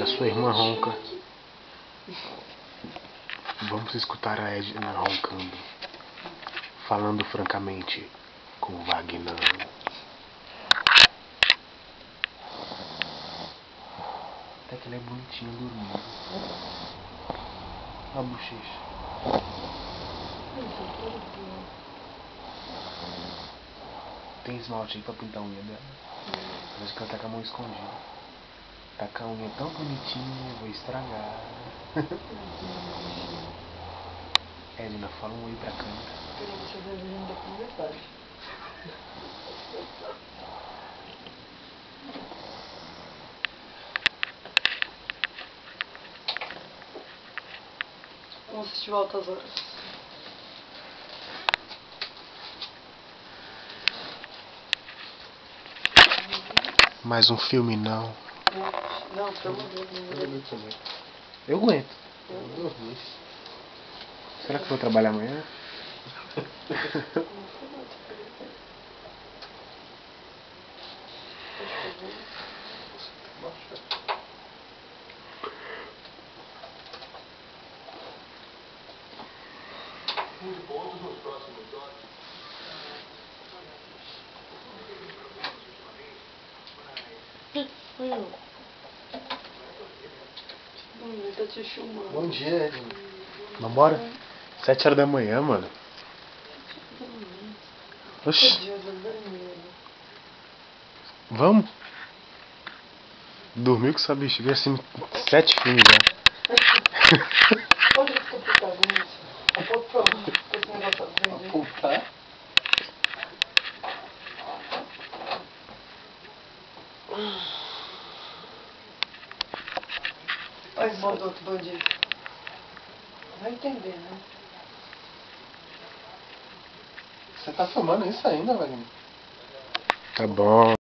a sua irmã ronca. Vamos escutar a Edna roncando, falando francamente com o Wagner. Até que ele é bonitinho dormindo. Olha a bochecha. Tem esmalte aí pra pintar a unha dela? Acho que ela tá com a mão escondida. Tá com a unha tão bonitinha, eu vou estragar. Edna, fala um oi pra câmera. Quero você devendo da conversagem. Vamos assistir Altas Horas. Mais um filme não. Não, pelo amor de Deus. Eu aguento. Eu dormi. Será que eu vou trabalhar amanhã? Pontos nos próximos jogos. Tá te chamando. Bom dia, Edna. Vambora? 7 horas da manhã, mano. Oxi. Vamos? Dormiu com essa bexiga assim 7 filmes já. Onde que tu ficava nisso? Apontou com esse negócio verde. Apontar? Olha o irmão do outro bandido. Vai entender, né? Você tá filmando isso ainda, Wagner? Tá bom.